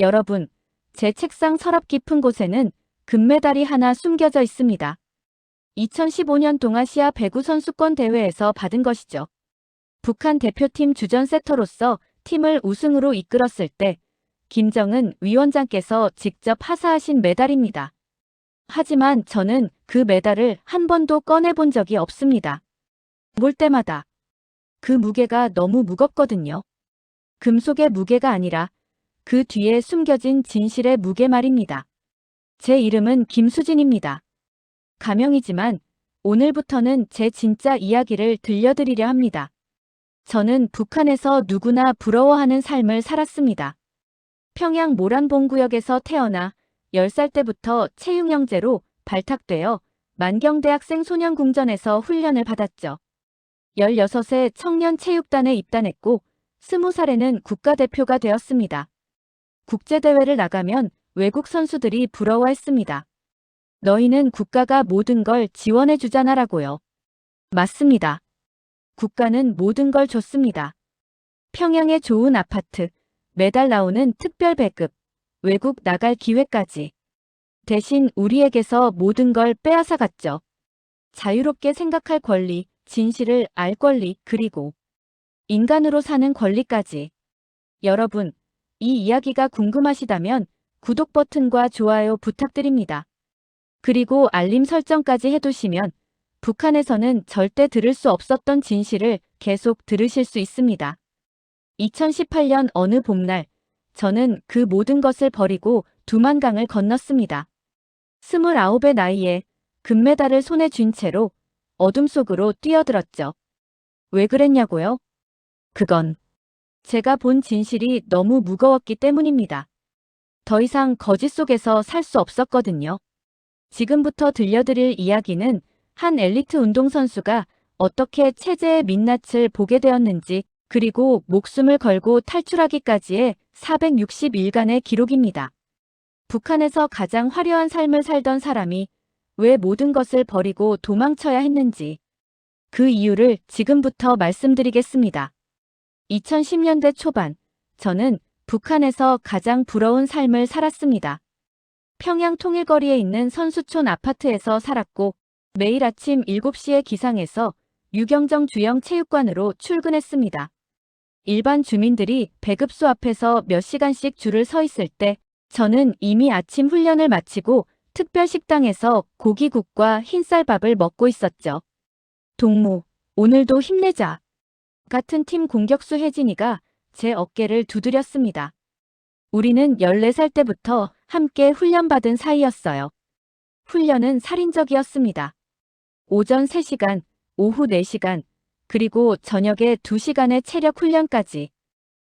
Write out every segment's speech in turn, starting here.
여러분, 제 책상 서랍 깊은 곳에는 금메달이 하나 숨겨져 있습니다. 2015년 동아시아 배구 선수권 대회에서 받은 것이죠. 북한 대표팀 주전 세터로서 팀을 우승으로 이끌었을 때 김정은 위원장께서 직접 하사하신 메달입니다. 하지만 저는 그 메달을 한 번도 꺼내본 적이 없습니다. 볼 때마다 그 무게가 너무 무겁거든요. 금속의 무게가 아니라 그 뒤에 숨겨진 진실의 무게 말입니다. 제 이름은 김수진입니다. 가명이지만 오늘부터는 제 진짜 이야기를 들려드리려 합니다. 저는 북한에서 누구나 부러워하는 삶을 살았습니다. 평양 모란봉구역에서 태어나 10살 때부터 체육영재로 발탁되어 만경대학생 소년궁전에서 훈련을 받았죠. 16세 청년체육단에 입단했고 20살에는 국가대표가 되었습니다. 국제대회를 나가면 외국 선수들이 부러워했습니다. 너희는 국가가 모든 걸 지원해주잖아라고요. 맞습니다. 국가는 모든 걸 줬습니다. 평양의 좋은 아파트, 매달 나오는 특별 배급, 외국 나갈 기회까지. 대신 우리에게서 모든 걸 빼앗아갔죠. 자유롭게 생각할 권리, 진실을 알 권리, 그리고 인간으로 사는 권리까지. 여러분, 이 이야기가 궁금하시다면 구독 버튼과 좋아요 부탁드립니다. 그리고 알림 설정까지 해두시면 북한에서는 절대 들을 수 없었던 진실을 계속 들으실 수 있습니다. 2018년 어느 봄날, 저는 그 모든 것을 버리고 두만강을 건넜습니다. 29의 나이에 금메달을 손에 쥔 채로 어둠 속으로 뛰어들었죠. 왜 그랬냐고요? 그건 제가 본 진실이 너무 무거웠기 때문입니다. 더 이상 거짓 속에서 살 수 없었거든요. 지금부터 들려드릴 이야기는 한 엘리트 운동선수가 어떻게 체제의 민낯을 보게 되었는지, 그리고 목숨을 걸고 탈출하기까지의 460일간의 기록입니다. 북한에서 가장 화려한 삶을 살던 사람이 왜 모든 것을 버리고 도망쳐야 했는지, 그 이유를 지금부터 말씀드리겠습니다. 2010년대 초반, 저는 북한에서 가장 부러운 삶을 살았습니다. 평양 통일거리에 있는 선수촌 아파트에서 살았고 매일 아침 7시에 기상해서 유경정 주영 체육관으로 출근했습니다. 일반 주민들이 배급소 앞에서 몇 시간씩 줄을 서 있을 때 저는 이미 아침 훈련을 마치고 특별 식당에서 고기국과 흰쌀밥을 먹고 있었죠. 동무, 오늘도 힘내자. 같은 팀 공격수 혜진이가 제 어깨를 두드렸습니다. 우리는 14살 때부터 함께 훈련받은 사이였어요. 훈련은 살인적이었습니다. 오전 3시간, 오후 4시간, 그리고 저녁에 2시간의 체력 훈련까지.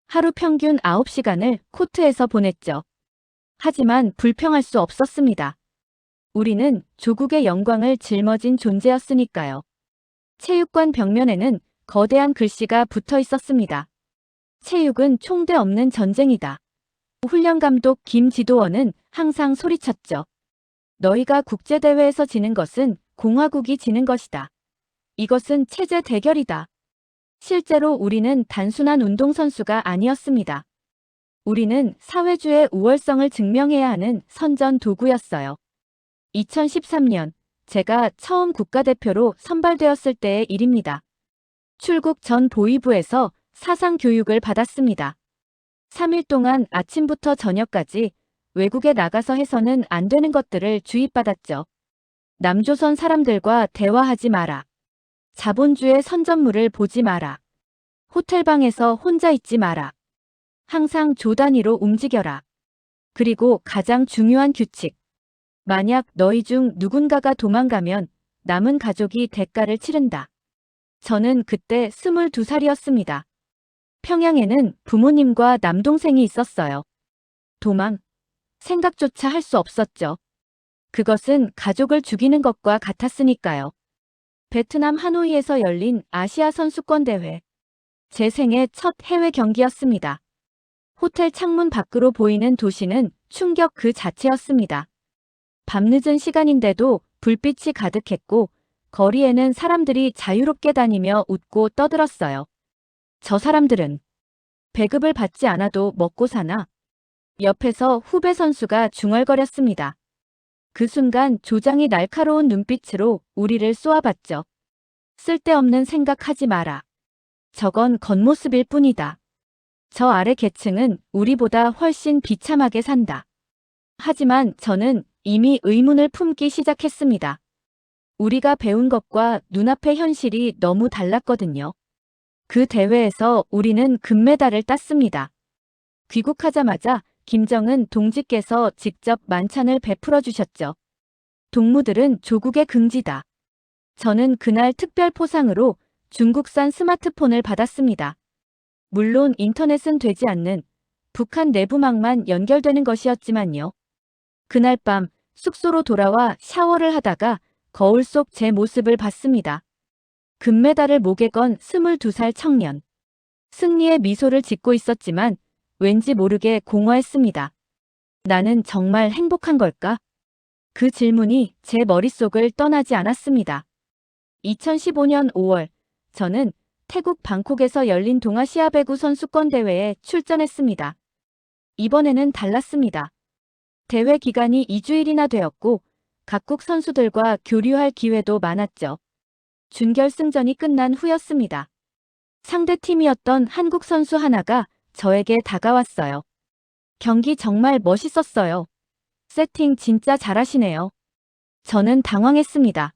하루 평균 9시간을 코트에서 보냈죠. 하지만 불평할 수 없었습니다. 우리는 조국의 영광을 짊어진 존재였으니까요. 체육관 벽면에는 거대한 글씨가 붙어 있었습니다. 체육은 총대 없는 전쟁이다. 훈련감독 김지도원은 항상 소리쳤죠. 너희가 국제대회에서 지는 것은 공화국이 지는 것이다. 이것은 체제 대결이다. 실제로 우리는 단순한 운동선수가 아니었습니다. 우리는 사회주의 우월성을 증명해야 하는 선전 도구였어요. 2013년, 제가 처음 국가대표로 선발되었을 때의 일입니다. 출국 전 보위부에서 사상 교육을 받았습니다. 3일 동안 아침부터 저녁까지 외국에 나가서 해서는 안 되는 것들을 주입받았죠. 남조선 사람들과 대화하지 마라. 자본주의 선전물을 보지 마라. 호텔방에서 혼자 있지 마라. 항상 조 단위로 움직여라. 그리고 가장 중요한 규칙. 만약 너희 중 누군가가 도망가면 남은 가족이 대가를 치른다. 저는 그때 22살이었습니다. 평양에는 부모님과 남동생이 있었어요. 도망. 생각조차 할 수 없었죠. 그것은 가족을 죽이는 것과 같았으니까요. 베트남 하노이에서 열린 아시아 선수권 대회. 제 생애 첫 해외 경기였습니다. 호텔 창문 밖으로 보이는 도시는 충격 그 자체였습니다. 밤늦은 시간인데도 불빛이 가득했고 거리에는 사람들이 자유롭게 다니며 웃고 떠들었어요. 저 사람들은 배급을 받지 않아도 먹고 사나? 옆에서 후배 선수가 중얼거렸습니다. 그 순간 조장이 날카로운 눈빛으로 우리를 쏘아봤죠. 쓸데없는 생각하지 마라. 저건 겉모습일 뿐이다. 저 아래 계층은 우리보다 훨씬 비참하게 산다. 하지만 저는 이미 의문을 품기 시작했습니다. 우리가 배운 것과 눈앞의 현실이 너무 달랐거든요. 그 대회에서 우리는 금메달을 땄습니다. 귀국하자마자 김정은 동지께서 직접 만찬을 베풀어 주셨죠. 동무들은 조국의 긍지다. 저는 그날 특별 포상으로 중국산 스마트폰을 받았습니다. 물론 인터넷은 되지 않는 북한 내부망만 연결되는 것이었지만요. 그날 밤 숙소로 돌아와 샤워를 하다가 거울 속 제 모습을 봤습니다. 금메달을 목에 건 22살 청년. 승리의 미소를 짓고 있었지만 왠지 모르게 공허했습니다. 나는 정말 행복한 걸까? 그 질문이 제 머릿속을 떠나지 않았습니다. 2015년 5월, 저는 태국 방콕에서 열린 동아시아 배구 선수권 대회에 출전했습니다. 이번에는 달랐습니다. 대회 기간이 2주일이나 되었고 각국 선수들과 교류할 기회도 많았죠. 준결승전이 끝난 후였습니다. 상대팀이었던 한국 선수 하나가 저에게 다가왔어요. 경기 정말 멋있었어요. 세팅 진짜 잘하시네요. 저는 당황했습니다.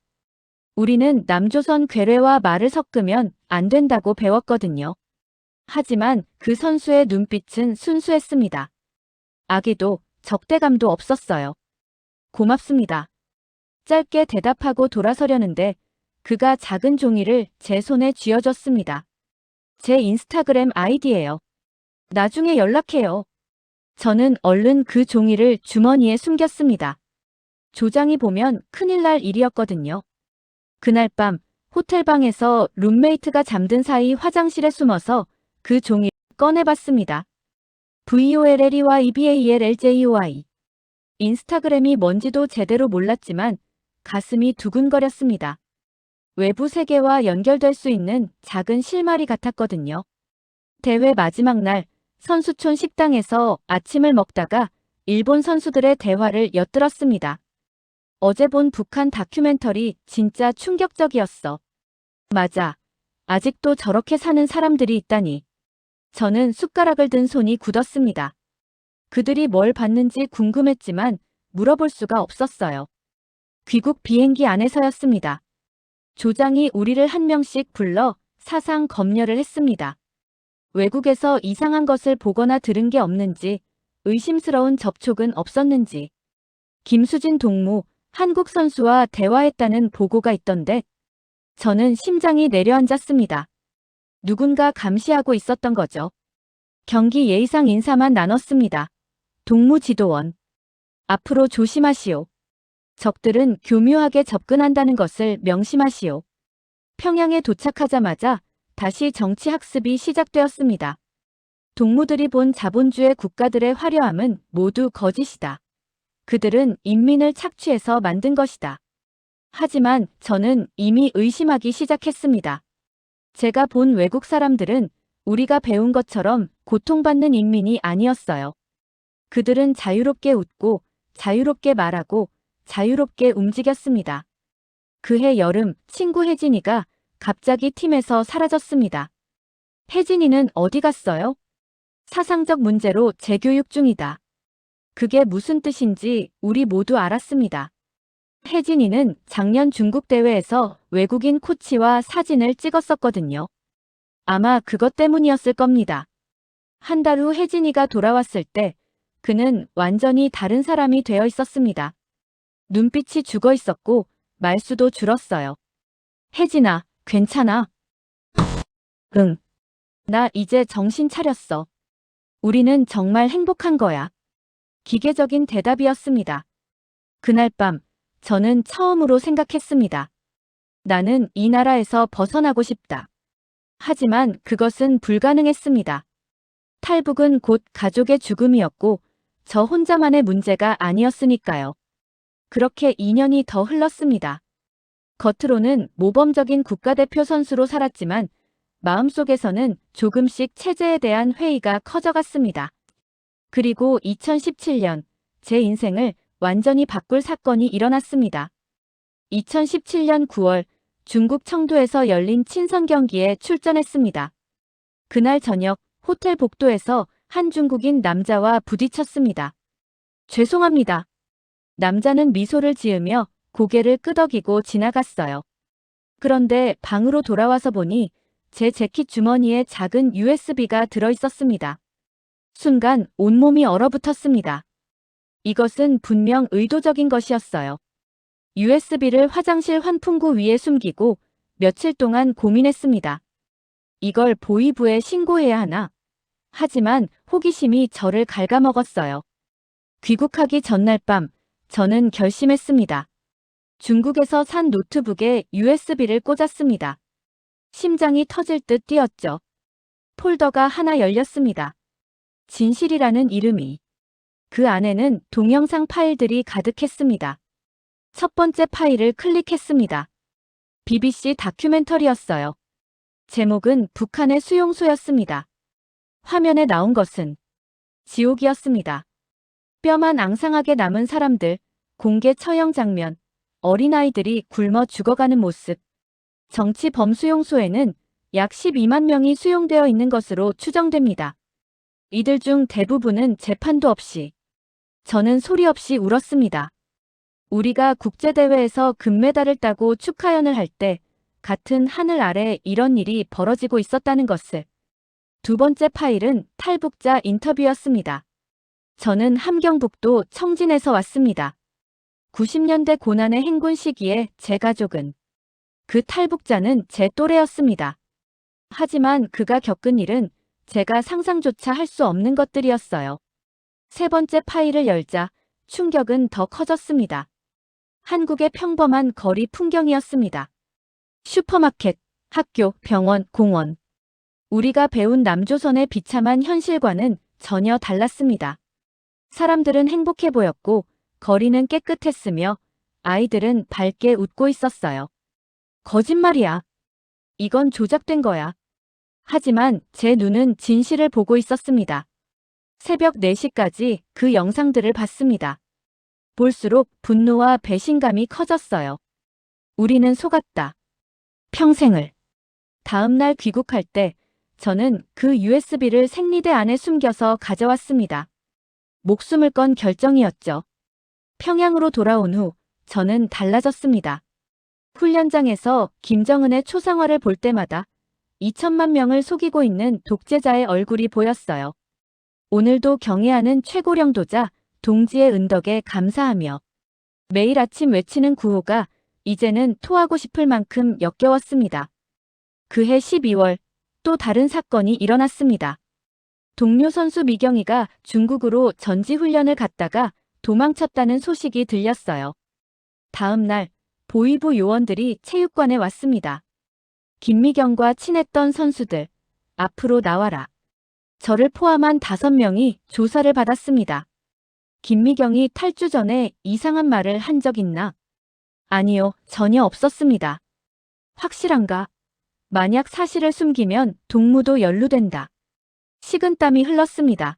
우리는 남조선 괴뢰와 말을 섞으면 안 된다고 배웠거든요. 하지만 그 선수의 눈빛은 순수했습니다. 악의도 적대감도 없었어요. 고맙습니다. 짧게 대답하고 돌아서려는데 그가 작은 종이를 제 손에 쥐어줬습니다. 제 인스타그램 아이디예요. 나중에 연락해요. 저는 얼른 그 종이를 주머니에 숨겼습니다. 조장이 보면 큰일 날 일이었거든요. 그날 밤 호텔방에서 룸메이트가 잠든 사이 화장실에 숨어서 그 종이를 꺼내봤습니다. VOLLEYBALLJOY. 인스타그램이 뭔지도 제대로 몰랐지만 가슴이 두근거렸습니다. 외부 세계와 연결될 수 있는 작은 실마리 같았거든요. 대회 마지막 날 선수촌 식당에서 아침을 먹다가 일본 선수들의 대화를 엿들었습니다. 어제 본 북한 다큐멘터리 진짜 충격적이었어. 맞아. 아직도 저렇게 사는 사람들이 있다니. 저는 숟가락을 든 손이 굳었습니다. 그들이 뭘 봤는지 궁금했지만 물어볼 수가 없었어요. 귀국 비행기 안에서였습니다. 조장이 우리를 한 명씩 불러 사상 검열을 했습니다. 외국에서 이상한 것을 보거나 들은 게 없는지, 의심스러운 접촉은 없었는지. 김수진 동무, 한국 선수와 대화했다는 보고가 있던데 저는 심장이 내려앉았습니다. 누군가 감시하고 있었던 거죠. 경기 예의상 인사만 나눴습니다. 동무 지도원. 앞으로 조심하시오. 적들은 교묘하게 접근한다는 것을 명심하시오. 평양에 도착하자마자 다시 정치 학습이 시작되었습니다. 동무들이 본 자본주의 국가들의 화려함은 모두 거짓이다. 그들은 인민을 착취해서 만든 것이다. 하지만 저는 이미 의심하기 시작했습니다. 제가 본 외국 사람들은 우리가 배운 것처럼 고통받는 인민이 아니었어요. 그들은 자유롭게 웃고 자유롭게 말하고 자유롭게 움직였습니다. 그해 여름 친구 혜진이가 갑자기 팀에서 사라졌습니다. 혜진이는 어디 갔어요? 사상적 문제로 재교육 중이다. 그게 무슨 뜻인지 우리 모두 알았습니다. 혜진이는 작년 중국 대회에서 외국인 코치와 사진을 찍었었거든요. 아마 그것 때문이었을 겁니다. 한 달 후 혜진이가 돌아왔을 때 그는 완전히 다른 사람이 되어 있었습니다. 눈빛이 죽어 있었고 말수도 줄었어요. 혜진아, 괜찮아? 응. 나 이제 정신 차렸어. 우리는 정말 행복한 거야. 기계적인 대답이었습니다. 그날 밤 저는 처음으로 생각했습니다. 나는 이 나라에서 벗어나고 싶다. 하지만 그것은 불가능했습니다. 탈북은 곧 가족의 죽음이었고 저 혼자만의 문제가 아니었으니까요. 그렇게 2년이 더 흘렀습니다. 겉으로는 모범적인 국가대표 선수로 살았지만 마음속에서는 조금씩 체제에 대한 회의가 커져갔습니다. 그리고 2017년 제 인생을 완전히 바꿀 사건이 일어났습니다. 2017년 9월 중국 청도에서 열린 친선 경기에 출전했습니다. 그날 저녁 호텔 복도에서 한 중국인 남자와 부딪혔습니다. 죄송합니다. 남자는 미소를 지으며 고개를 끄덕이고 지나갔어요. 그런데 방으로 돌아와서 보니 제 재킷 주머니에 작은 USB가 들어있었습니다. 순간 온몸이 얼어붙었습니다. 이것은 분명 의도적인 것이었어요. USB를 화장실 환풍구 위에 숨기고 며칠 동안 고민했습니다. 이걸 보이부에 신고해야 하나? 하지만 호기심이 저를 갉아먹었어요. 귀국하기 전날 밤 저는 결심했습니다. 중국에서 산 노트북에 USB를 꽂았습니다. 심장이 터질 듯 뛰었죠. 폴더가 하나 열렸습니다. 진실이라는 이름이. 그 안에는 동영상 파일들이 가득했습니다. 첫 번째 파일을 클릭했습니다. BBC 다큐멘터리였어요. 제목은 북한의 수용소였습니다. 화면에 나온 것은 지옥이었습니다. 뼈만 앙상하게 남은 사람들, 공개 처형 장면, 어린아이들이 굶어 죽어가는 모습. 정치 범수용소에는 약 12만 명이 수용되어 있는 것으로 추정됩니다. 이들 중 대부분은 재판도 없이. 저는 소리 없이 울었습니다. 우리가 국제대회에서 금메달을 따고 축하연을 할 때 같은 하늘 아래 이런 일이 벌어지고 있었다는 것을. 두 번째 파일은 탈북자 인터뷰였습니다. 저는 함경북도 청진에서 왔습니다. 90년대 고난의 행군 시기에 제 가족은 그 탈북자는 제 또래였습니다. 하지만 그가 겪은 일은 제가 상상조차 할 수 없는 것들이었어요. 세 번째 파일을 열자 충격은 더 커졌습니다. 한국의 평범한 거리 풍경이었습니다. 슈퍼마켓, 학교, 병원, 공원. 우리가 배운 남조선의 비참한 현실과는 전혀 달랐습니다. 사람들은 행복해 보였고 거리는 깨끗했으며 아이들은 밝게 웃고 있었어요. 거짓말이야. 이건 조작된 거야. 하지만 제 눈은 진실을 보고 있었습니다. 새벽 4시까지 그 영상들을 봤습니다. 볼수록 분노와 배신감이 커졌어요. 우리는 속았다. 평생을. 다음 날 귀국할 때 저는 그 USB를 생리대 안에 숨겨서 가져왔습니다. 목숨을 건 결정이었죠. 평양으로 돌아온 후 저는 달라졌습니다. 훈련장에서 김정은의 초상화를 볼 때마다 2천만 명을 속이고 있는 독재자의 얼굴이 보였어요. 오늘도 경애하는 최고령도자 동지의 은덕에 감사하며 매일 아침 외치는 구호가 이제는 토하고 싶을 만큼 역겨웠습니다. 그해 12월 또 다른 사건이 일어났습니다. 동료 선수 미경이가 중국으로 전지훈련을 갔다가 도망쳤다는 소식이 들렸어요. 다음 날 보위부 요원들이 체육관에 왔습니다. 김미경과 친했던 선수들, 앞으로 나와라. 저를 포함한 5명이 조사를 받았습니다. 김미경이 탈주 전에 이상한 말을 한 적 있나? 아니요, 전혀 없었습니다. 확실한가? 만약 사실을 숨기면 동무도 연루된다. 식은땀이 흘렀습니다.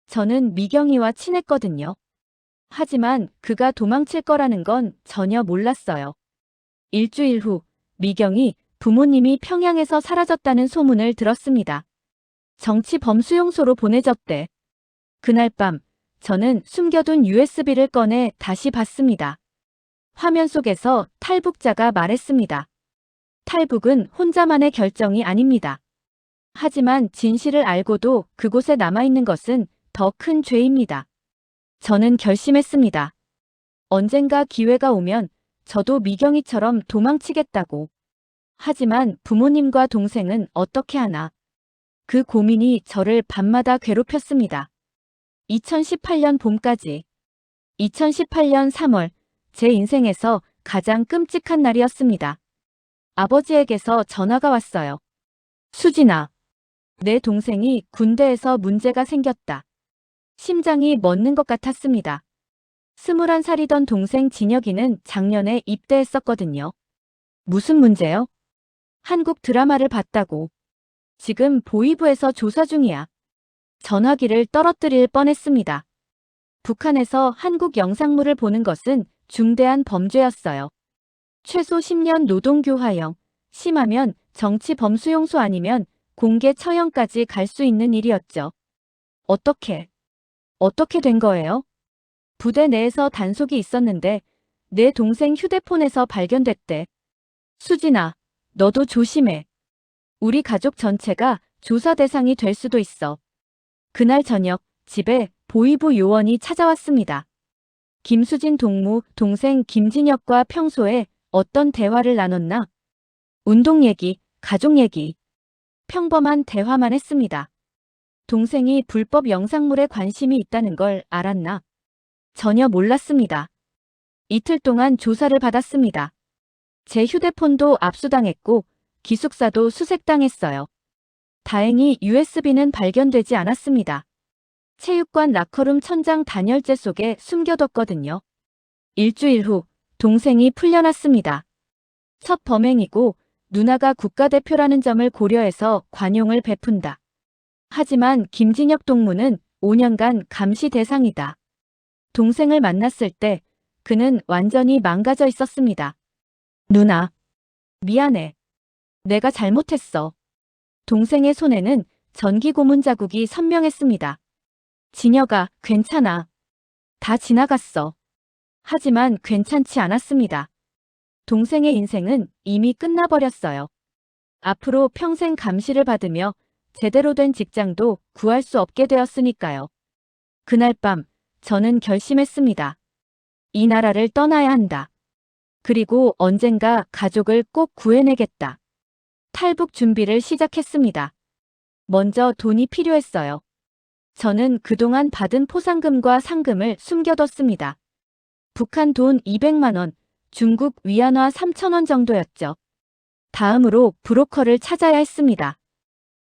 저는 미경이와 친했거든요. 하지만 그가 도망칠 거라는 건 전혀 몰랐어요. 일주일 후 미경이 부모님이 평양에서 사라졌다는 소문을 들었습니다. 정치 범수용소로 보내졌대. 그날 밤 저는 숨겨둔 USB를 꺼내 다시 봤습니다. 화면 속에서 탈북자가 말했습니다. 탈북은 혼자만의 결정이 아닙니다. 하지만 진실을 알고도 그곳에 남아있는 것은 더 큰 죄입니다. 저는 결심했습니다. 언젠가 기회가 오면 저도 미경이처럼 도망치겠다고. 하지만 부모님과 동생은 어떻게 하나. 그 고민이 저를 밤마다 괴롭혔습니다. 2018년 봄까지. 2018년 3월 제 인생에서 가장 끔찍한 날이었습니다. 아버지에게서 전화가 왔어요. 수진아, 내 동생이 군대에서 문제가 생겼다. 심장이 멎는 것 같았습니다. 21살이던 동생 진혁이는 작년에 입대했었거든요. 무슨 문제요? 한국 드라마를 봤다고. 지금 보위부에서 조사 중이야. 전화기를 떨어뜨릴 뻔했습니다. 북한에서 한국 영상물을 보는 것은 중대한 범죄였어요. 최소 10년 노동교화형, 심하면 정치범수용소 아니면 공개 처형까지 갈 수 있는 일이었죠. 어떻게 된 거예요? 부대 내에서 단속이 있었는데 내 동생 휴대폰에서 발견됐대. 수진아, 너도 조심해. 우리 가족 전체가 조사 대상이 될 수도 있어. 그날 저녁 집에 보위부 요원이 찾아왔습니다. 김수진 동무 동생 김진혁과 평소에 어떤 대화를 나눴나? 운동 얘기, 가족 얘기. 평범한 대화만 했습니다. 동생이 불법 영상물에 관심이 있다는 걸 알았나? 전혀 몰랐습니다. 이틀 동안 조사를 받았습니다. 제 휴대폰도 압수당했고 기숙사도 수색당했어요. 다행히 USB는 발견되지 않았습니다. 체육관 라커룸 천장 단열재 속에 숨겨뒀거든요. 일주일 후 동생이 풀려났습니다. 첫 범행이고 누나가 국가대표라는 점을 고려해서 관용을 베푼다. 하지만 김진혁 동무는 5년간 감시 대상이다. 동생을 만났을 때 그는 완전히 망가져 있었습니다. 누나, 미안해. 내가 잘못했어. 동생의 손에는 전기 고문 자국이 선명했습니다. 진혁아, 괜찮아. 다 지나갔어. 하지만 괜찮지 않았습니다. 동생의 인생은 이미 끝나버렸어요. 앞으로 평생 감시를 받으며 제대로 된 직장도 구할 수 없게 되었으니까요. 그날 밤 저는 결심했습니다. 이 나라를 떠나야 한다. 그리고 언젠가 가족을 꼭 구해내겠다. 탈북 준비를 시작했습니다. 먼저 돈이 필요했어요. 저는 그동안 받은 포상금과 상금을 숨겨뒀습니다. 북한 돈 200만 원, 중국 위안화 3,000원 정도였죠. 다음으로 브로커를 찾아야 했습니다.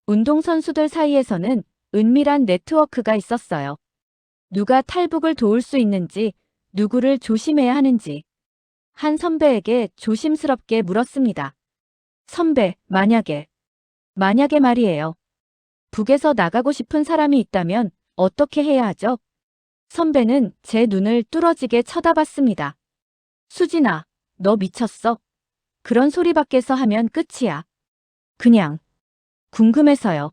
운동선수들 사이에서는 은밀한 네트워크가 있었어요. 누가 탈북을 도울 수 있는지, 누구를 조심해야 하는지. 한 선배에게 조심스럽게 물었습니다. 선배, 만약에 말이에요. 북에서 나가고 싶은 사람이 있다면 어떻게 해야 하죠? 선배는 제 눈을 뚫어지게 쳐다봤습니다. 수진아, 너 미쳤어? 그런 소리 밖에서 하면 끝이야. 그냥 궁금해서요.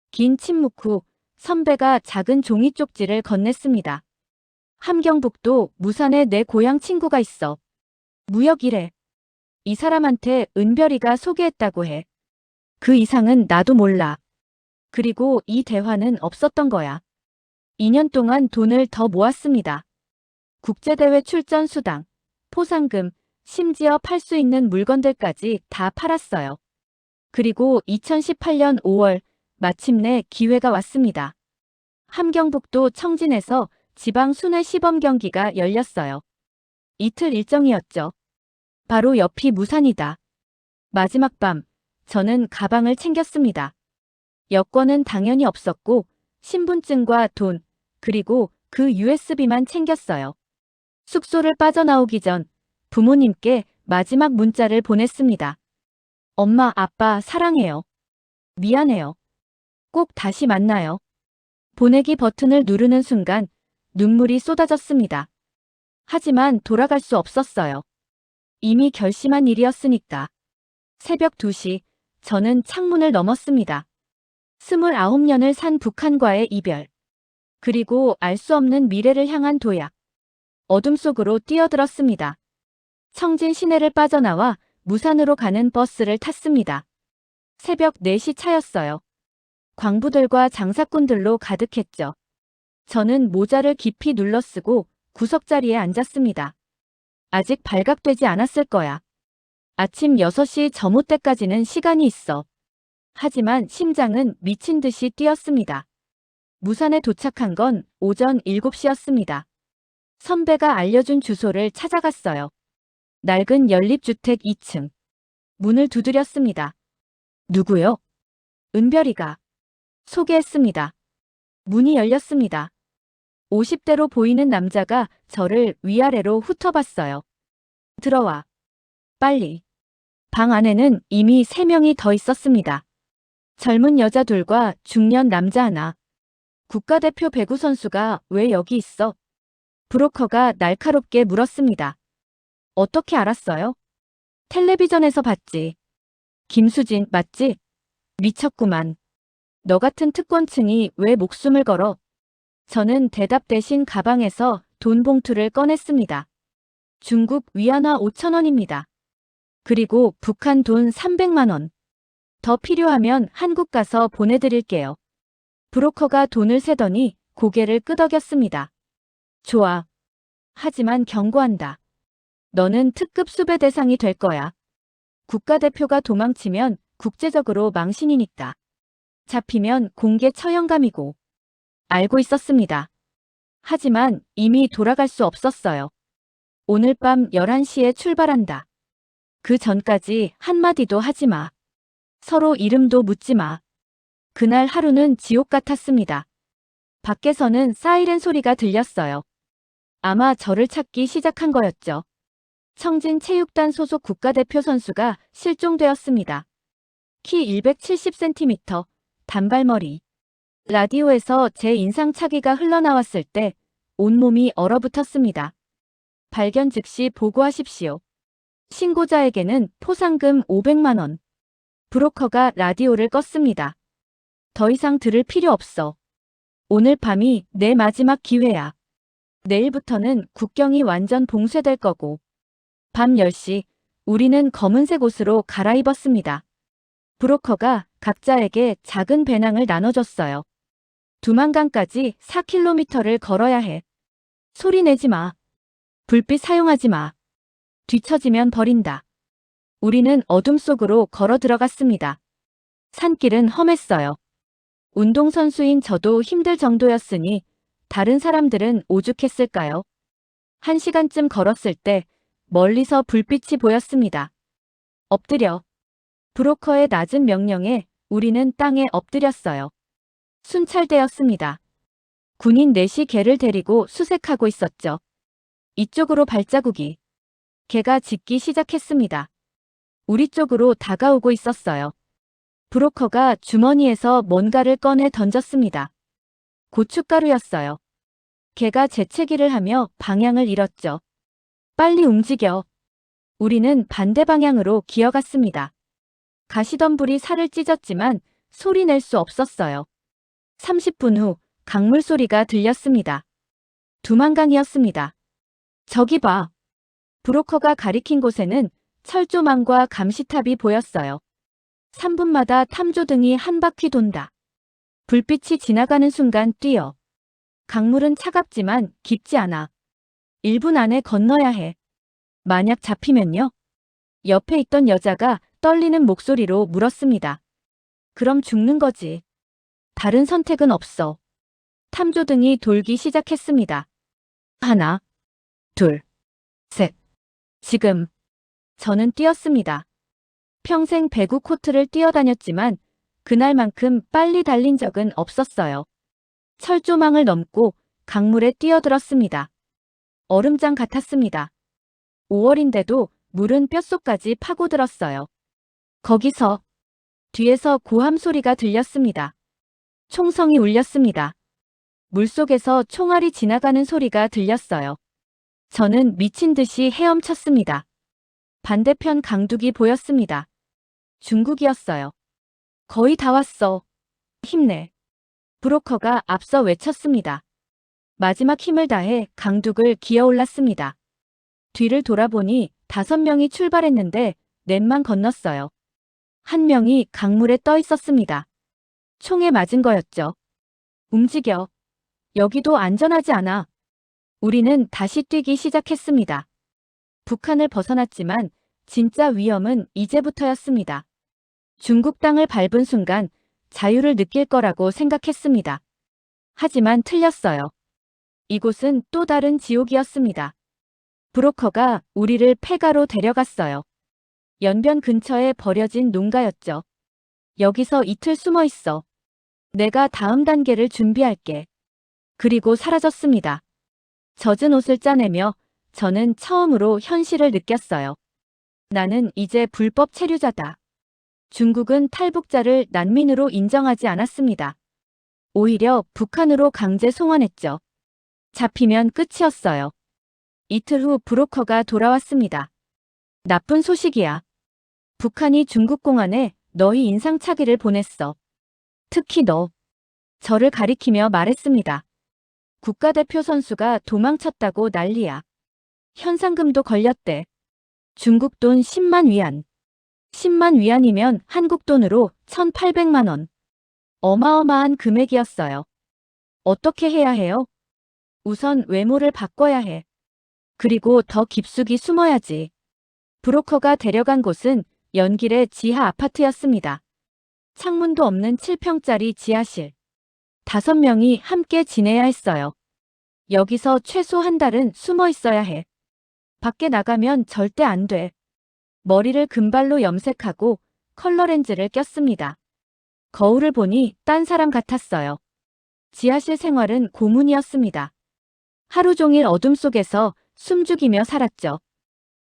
긴 침묵 후 선배가 작은 종이 쪽지를 건넸습니다. 함경북도 무산에 내 고향 친구가 있어. 무역 일해. 이 사람한테 은별이가 소개했다고 해. 그 이상은 나도 몰라. 그리고 이 대화는 없었던 거야. 2년 동안 돈을 더 모았습니다. 국제대회 출전 수당, 포상금, 심지어 팔 수 있는 물건들까지 다 팔았어요. 그리고 2018년 5월 마침내 기회가 왔습니다. 함경북도 청진에서 지방 순회 시범 경기가 열렸어요. 이틀 일정이었죠. 바로 옆이 무산이다. 마지막 밤, 저는 가방을 챙겼습니다. 여권은 당연히 없었고 신분증과 돈, 그리고 그 USB만 챙겼어요. 숙소를 빠져나오기 전 부모님께 마지막 문자를 보냈습니다. 엄마, 아빠 사랑해요. 미안해요. 꼭 다시 만나요. 보내기 버튼을 누르는 순간 눈물이 쏟아졌습니다. 하지만 돌아갈 수 없었어요. 이미 결심한 일이었으니까. 새벽 2시, 저는 창문을 넘었습니다. 29년을 산 북한과의 이별. 그리고 알 수 없는 미래를 향한 도약. 어둠 속으로 뛰어들었습니다. 청진 시내를 빠져나와 무산으로 가는 버스를 탔습니다. 새벽 4시 차였어요. 광부들과 장사꾼들로 가득했죠. 저는 모자를 깊이 눌러쓰고 구석자리에 앉았습니다. 아직 발각되지 않았을 거야. 아침 6시 점호때까지는 시간이 있어. 하지만 심장은 미친 듯이 뛰었습니다. 무산에 도착한 건 오전 7시였습니다. 선배가 알려준 주소를 찾아갔어요. 낡은 연립주택 2층. 문을 두드렸습니다. 누구요? 은별이가. 소개했습니다. 문이 열렸습니다. 50대로 보이는 남자가 저를 위아래로 훑어봤어요. 들어와. 빨리. 방 안에는 이미 3명이 더 있었습니다. 젊은 여자 둘과 중년 남자 하나. 국가대표 배구 선수가 왜 여기 있어? 브로커가 날카롭게 물었습니다. 어떻게 알았어요? 텔레비전에서 봤지. 김수진, 맞지? 미쳤구만. 너 같은 특권층이 왜 목숨을 걸어? 저는 대답 대신 가방에서 돈 봉투를 꺼냈습니다. 중국 위안화 5천 원입니다. 그리고 북한 돈 300만 원. 더 필요하면 한국 가서 보내드릴게요. 브로커가 돈을 세더니 고개를 끄덕였습니다. 좋아. 하지만 경고한다. 너는 특급 수배 대상이 될 거야. 국가대표가 도망치면 국제적으로 망신이니까. 잡히면 공개 처형감이고. 알고 있었습니다. 하지만 이미 돌아갈 수 없었어요. 오늘 밤 11시에 출발한다. 그 전까지 한마디도 하지 마. 서로 이름도 묻지 마. 그날 하루는 지옥 같았습니다. 밖에서는 사이렌 소리가 들렸어요. 아마 저를 찾기 시작한 거였죠. 청진체육단 소속 국가대표 선수가 실종되었습니다. 키 170cm, 단발머리. 라디오에서 제 인상착의가 흘러나왔을 때 온몸이 얼어붙었습니다. 발견 즉시 보고하십시오. 신고자에게는 포상금 500만 원. 브로커가 라디오를 껐습니다. 더 이상 들을 필요 없어. 오늘 밤이 내 마지막 기회야. 내일부터는 국경이 완전 봉쇄될 거고. 밤 10시, 우리는 검은색 옷으로 갈아입었습니다. 브로커가 각자에게 작은 배낭을 나눠줬어요. 두만강까지 4km를 걸어야 해. 소리 내지 마. 불빛 사용하지 마. 뒤처지면 버린다. 우리는 어둠 속으로 걸어 들어갔습니다. 산길은 험했어요. 운동선수인 저도 힘들 정도였으니 다른 사람들은 오죽했을까요? 1시간쯤 걸었을 때 멀리서 불빛이 보였습니다. 엎드려. 브로커의 낮은 명령에 우리는 땅에 엎드렸어요. 순찰대였습니다. 군인 넷이 개를 데리고 수색하고 있었죠. 이쪽으로 발자국이. 개가 짖기 시작했습니다. 우리 쪽으로 다가오고 있었어요. 브로커가 주머니에서 뭔가를 꺼내 던졌습니다. 고춧가루였어요. 개가 재채기를 하며 방향을 잃었죠. 빨리 움직여. 우리는 반대 방향으로 기어갔습니다. 가시덤불이 살을 찢었지만 소리 낼 수 없었어요. 30분 후 강물 소리가 들렸습니다. 두만강이었습니다. 저기 봐. 브로커가 가리킨 곳에는 철조망과 감시탑이 보였어요. 3분마다 탐조등이 한 바퀴 돈다. 불빛이 지나가는 순간 뛰어. 강물은 차갑지만 깊지 않아. 1분 안에 건너야 해. 만약 잡히면요? 옆에 있던 여자가 떨리는 목소리로 물었습니다. 그럼 죽는 거지. 다른 선택은 없어. 탐조등이 돌기 시작했습니다. 하나, 둘, 셋. 지금. 저는 뛰었습니다. 평생 배구 코트를 뛰어다녔지만 그날만큼 빨리 달린 적은 없었어요. 철조망을 넘고 강물에 뛰어들었습니다. 얼음장 같았습니다. 5월인데도 물은 뼛속까지 파고들었어요. 거기서 뒤에서 고함 소리가 들렸습니다. 총성이 울렸습니다. 물속에서 총알이 지나가는 소리가 들렸어요. 저는 미친 듯이 헤엄쳤습니다. 반대편 강둑이 보였습니다. 중국이었어요. 거의 다 왔어. 힘내. 브로커가 앞서 외쳤습니다. 마지막 힘을 다해 강둑을 기어올랐습니다. 뒤를 돌아보니 5명이 출발했는데 넷만 건넜어요. 한 명이 강물에 떠 있었습니다. 총에 맞은 거였죠. 움직여. 여기도 안전하지 않아. 우리는 다시 뛰기 시작했습니다. 북한을 벗어났지만 진짜 위험은 이제부터였습니다. 중국 땅을 밟은 순간 자유를 느낄 거라고 생각했습니다. 하지만 틀렸어요. 이곳은 또 다른 지옥이었습니다. 브로커가 우리를 폐가로 데려갔어요. 연변 근처에 버려진 농가였죠. 여기서 이틀 숨어 있어. 내가 다음 단계를 준비할게. 그리고 사라졌습니다. 젖은 옷을 짜내며 저는 처음으로 현실을 느꼈어요. 나는 이제 불법 체류자다. 중국은 탈북자를 난민으로 인정하지 않았습니다. 오히려 북한으로 강제 송환했죠. 잡히면 끝이었어요. 이틀 후 브로커가 돌아왔습니다. 나쁜 소식이야. 북한이 중국 공안에 너희 인상착의를 보냈어. 특히 너. 저를 가리키며 말했습니다. 국가대표 선수가 도망쳤다고 난리야. 현상금도 걸렸대. 중국 돈 10만 위안. 10만 위안이면 한국 돈으로 1,800만 원. 어마어마한 금액이었어요. 어떻게 해야 해요? 우선 외모를 바꿔야 해. 그리고 더 깊숙이 숨어야지. 브로커가 데려간 곳은 연길의 지하 아파트였습니다. 창문도 없는 7평짜리 지하실. 5명이 함께 지내야 했어요. 여기서 최소 한 달은 숨어 있어야 해. 밖에 나가면 절대 안 돼. 머리를 금발로 염색하고 컬러 렌즈를 꼈습니다. 거울을 보니 딴 사람 같았어요. 지하실 생활은 고문이었습니다. 하루 종일 어둠 속에서 숨죽이며 살았죠.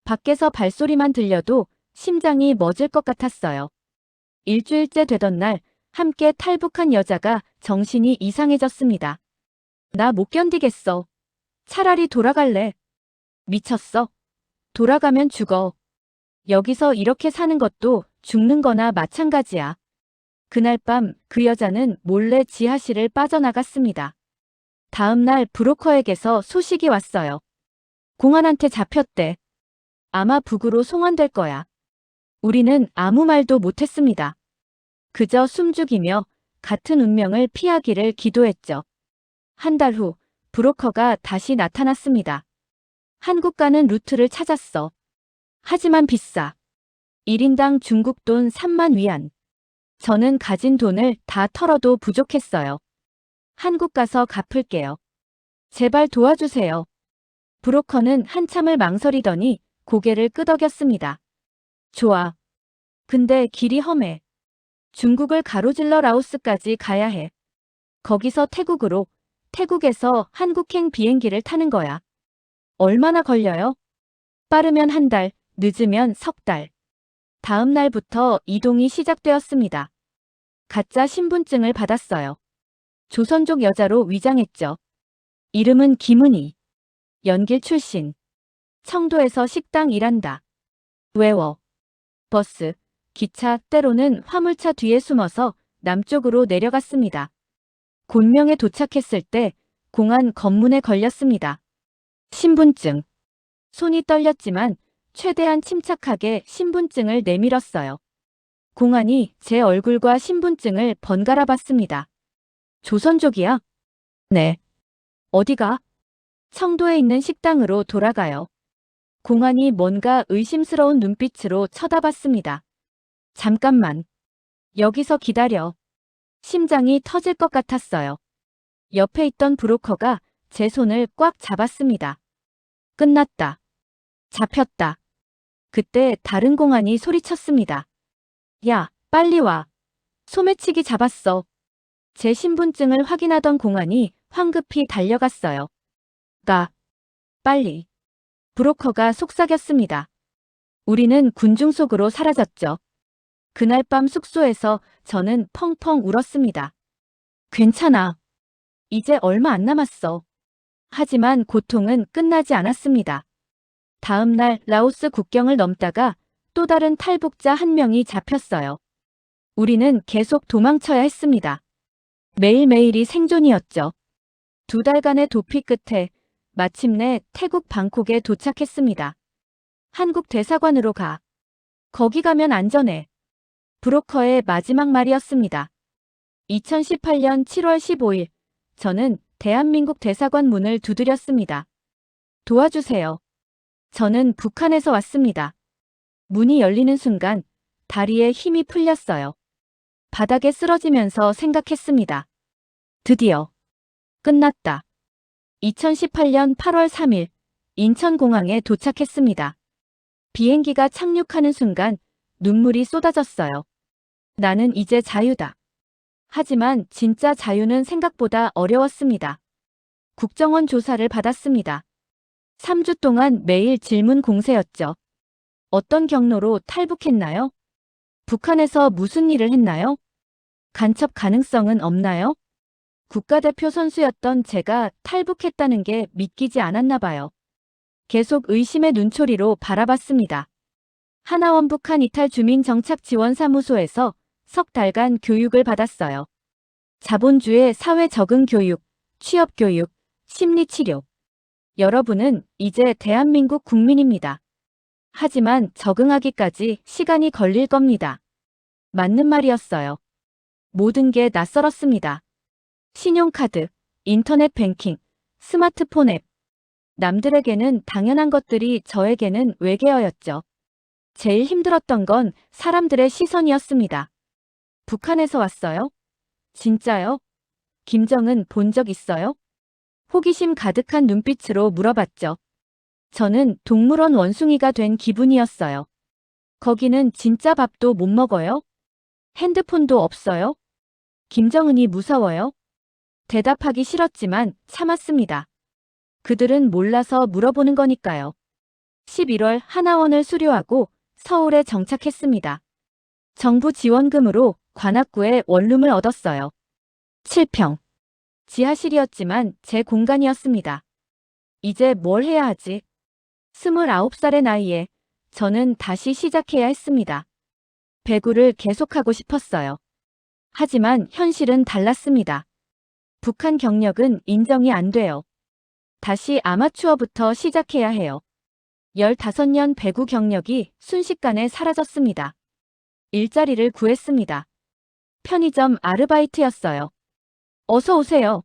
밖에서 발소리만 들려도 심장이 멎을 것 같았어요. 일주일째 되던 날 함께 탈북한 여자가 정신이 이상해졌습니다. 나 못 견디겠어. 차라리 돌아갈래. 미쳤어. 돌아가면 죽어. 여기서 이렇게 사는 것도 죽는 거나 마찬가지야. 그날 밤 그 여자는 몰래 지하실을 빠져나갔습니다. 다음 날 브로커에게서 소식이 왔어요. 공안한테 잡혔대. 아마 북으로 송환될 거야. 우리는 아무 말도 못했습니다. 그저 숨죽이며 같은 운명을 피하기를 기도했죠. 한 달 후 브로커가 다시 나타났습니다. 한국 가는 루트를 찾았어. 하지만 비싸. 1인당 중국 돈 3만 위안. 저는 가진 돈을 다 털어도 부족했어요. 한국 가서 갚을게요. 제발 도와주세요. 브로커는 한참을 망설이더니 고개를 끄덕였습니다. 좋아. 근데 길이 험해. 중국을 가로질러 라오스까지 가야 해. 거기서 태국으로, 태국에서 한국행 비행기를 타는 거야. 얼마나 걸려요? 빠르면 한 달, 늦으면 석 달. 다음 날부터 이동이 시작되었습니다. 가짜 신분증을 받았어요. 조선족 여자로 위장했죠. 이름은 김은희. 연길 출신. 청도에서 식당 일한다. 외워. 버스, 기차, 때로는 화물차 뒤에 숨어서 남쪽으로 내려갔습니다. 곤명에 도착했을 때 공안 검문에 걸렸습니다. 신분증. 손이 떨렸지만 최대한 침착하게 신분증을 내밀었어요. 공안이 제 얼굴과 신분증을 번갈아 봤습니다. 조선족이야? 네. 어디가? 청도에 있는 식당으로 돌아가요. 공안이 뭔가 의심스러운 눈빛으로 쳐다봤습니다. 잠깐만. 여기서 기다려. 심장이 터질 것 같았어요. 옆에 있던 브로커가 제 손을 꽉 잡았습니다. 끝났다. 잡혔다. 그때 다른 공안이 소리쳤습니다. 야, 빨리 와. 소매치기 잡았어. 제 신분증을 확인하던 공안이 황급히 달려갔어요. 가. 빨리. 브로커가 속삭였습니다. 우리는 군중 속으로 사라졌죠. 그날 밤 숙소에서 저는 펑펑 울었습니다. 괜찮아. 이제 얼마 안 남았어. 하지만 고통은 끝나지 않았습니다. 다음 날 라오스 국경을 넘다가 또 다른 탈북자 한 명이 잡혔어요. 우리는 계속 도망쳐야 했습니다. 매일매일이 생존이었죠. 2달간의 도피 끝에 마침내 태국 방콕에 도착했습니다. 한국 대사관으로 가. 거기 가면 안전해. 브로커의 마지막 말이었습니다. 2018년 7월 15일, 저는 대한민국 대사관 문을 두드렸습니다. 도와주세요. 저는 북한에서 왔습니다. 문이 열리는 순간 다리에 힘이 풀렸어요. 바닥에 쓰러지면서 생각했습니다. 드디어 끝났다. 2018년 8월 3일 인천공항에 도착했습니다. 비행기가 착륙하는 순간 눈물이 쏟아졌어요. 나는 이제 자유다. 하지만 진짜 자유는 생각보다 어려웠습니다. 국정원 조사를 받았습니다. 3주 동안 매일 질문 공세였죠. 어떤 경로로 탈북했나요? 북한에서 무슨 일을 했나요? 간첩 가능성은 없나요? 국가대표 선수였던 제가 탈북했다는 게 믿기지 않았나 봐요. 계속 의심의 눈초리로 바라봤습니다. 하나원 북한 이탈 주민 정착 지원 사무소에서 석 달간 교육을 받았어요. 자본주의 사회 적응 교육, 취업 교육, 심리 치료. 여러분은 이제 대한민국 국민입니다. 하지만 적응하기까지 시간이 걸릴 겁니다. 맞는 말이었어요. 모든 게 낯설었습니다. 신용카드, 인터넷 뱅킹, 스마트폰 앱. 남들에게는 당연한 것들이 저에게는 외계어였죠. 제일 힘들었던 건 사람들의 시선이었습니다. 북한에서 왔어요? 진짜요? 김정은 본 적 있어요? 호기심 가득한 눈빛으로 물어봤죠. 저는 동물원 원숭이가 된 기분이었어요. 거기는 진짜 밥도 못 먹어요? 핸드폰도 없어요? 김정은이 무서워요? 대답하기 싫었지만 참았습니다. 그들은 몰라서 물어보는 거니까요. 11월 하나원을 수료하고 서울에 정착했습니다. 정부 지원금으로 관악구에 원룸을 얻었어요. 7평. 지하실이었지만 제 공간이었습니다. 이제 뭘 해야 하지? 29살의 나이에 저는 다시 시작해야 했습니다. 배구를 계속하고 싶었어요. 하지만 현실은 달랐습니다. 북한 경력은 인정이 안 돼요. 다시 아마추어부터 시작해야 해요. 15년 배구 경력이 순식간에 사라졌습니다. 일자리를 구했습니다. 편의점 아르바이트였어요. 어서 오세요.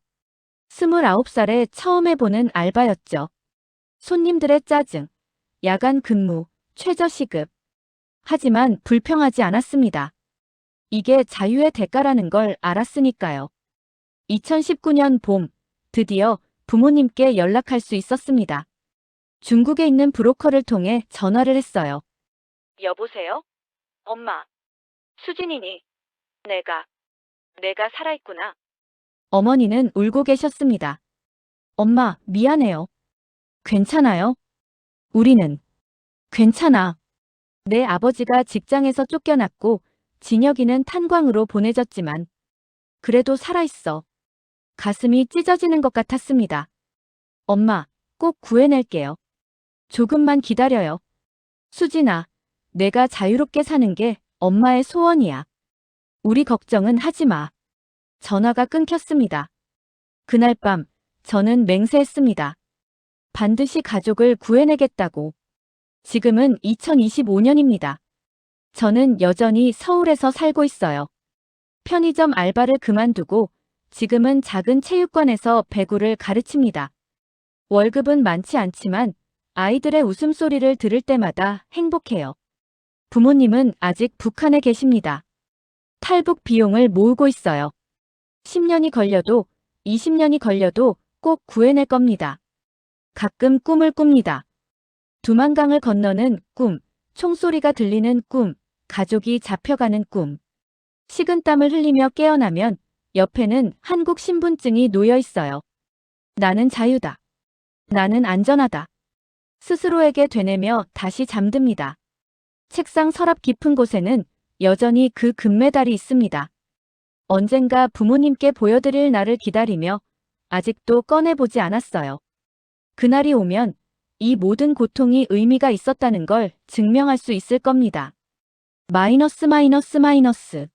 29살에 처음 해보는 알바였죠. 손님들의 짜증, 야간 근무, 최저시급. 하지만 불평하지 않았습니다. 이게 자유의 대가라는 걸 알았으니까요. 2019년 봄, 드디어 부모님께 연락할 수 있었습니다. 중국에 있는 브로커를 통해 전화를 했어요. 여보세요? 엄마. 수진이니? 내가 살아있구나. 어머니는 울고 계셨습니다. 엄마, 미안해요. 괜찮아요? 우리는. 괜찮아. 내 아버지가 직장에서 쫓겨났고 진혁이는 탄광으로 보내졌지만 그래도 살아있어. 가슴이 찢어지는 것 같았습니다. 엄마, 꼭 구해낼게요. 조금만 기다려요. 수진아, 내가 자유롭게 사는 게 엄마의 소원이야. 우리 걱정은 하지 마. 전화가 끊겼습니다. 그날 밤, 저는 맹세했습니다. 반드시 가족을 구해내겠다고. 지금은 2025년입니다. 저는 여전히 서울에서 살고 있어요. 편의점 알바를 그만두고 지금은 작은 체육관에서 배구를 가르칩니다. 월급은 많지 않지만 아이들의 웃음소리를 들을 때마다 행복해요. 부모님은 아직 북한에 계십니다. 탈북 비용을 모으고 있어요. 10년이 걸려도 20년이 걸려도 꼭 구해낼 겁니다. 가끔 꿈을 꿉니다. 두만강을 건너는 꿈, 총소리가 들리는 꿈, 가족이 잡혀가는 꿈. 식은땀을 흘리며 깨어나면 옆에는 한국 신분증이 놓여 있어요. 나는 자유다. 나는 안전하다. 스스로에게 되뇌며 다시 잠듭니다. 책상 서랍 깊은 곳에는 여전히 그 금메달이 있습니다. 언젠가 부모님께 보여드릴 날을 기다리며 아직도 꺼내보지 않았어요. 그날이 오면 이 모든 고통이 의미가 있었다는 걸 증명할 수 있을 겁니다. 마이너스.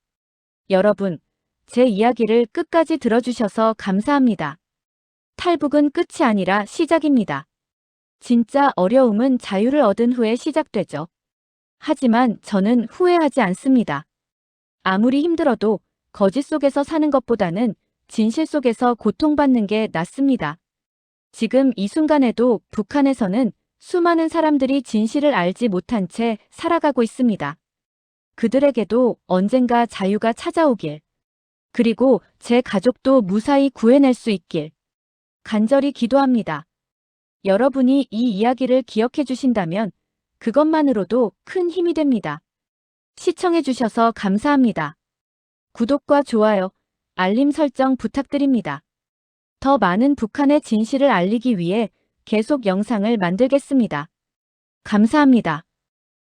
여러분, 제 이야기를 끝까지 들어주셔서 감사합니다. 탈북은 끝이 아니라 시작입니다. 진짜 어려움은 자유를 얻은 후에 시작되죠. 하지만 저는 후회하지 않습니다. 아무리 힘들어도 거짓 속에서 사는 것보다는 진실 속에서 고통받는 게 낫습니다. 지금 이 순간에도 북한에서는 수많은 사람들이 진실을 알지 못한 채 살아가고 있습니다. 그들에게도 언젠가 자유가 찾아오길, 그리고 제 가족도 무사히 구해낼 수 있길 간절히 기도합니다. 여러분이 이 이야기를 기억해 주신다면 그것만으로도 큰 힘이 됩니다. 시청해 주셔서 감사합니다. 구독과 좋아요, 알림 설정 부탁드립니다. 더 많은 북한의 진실을 알리기 위해 계속 영상을 만들겠습니다. 감사합니다.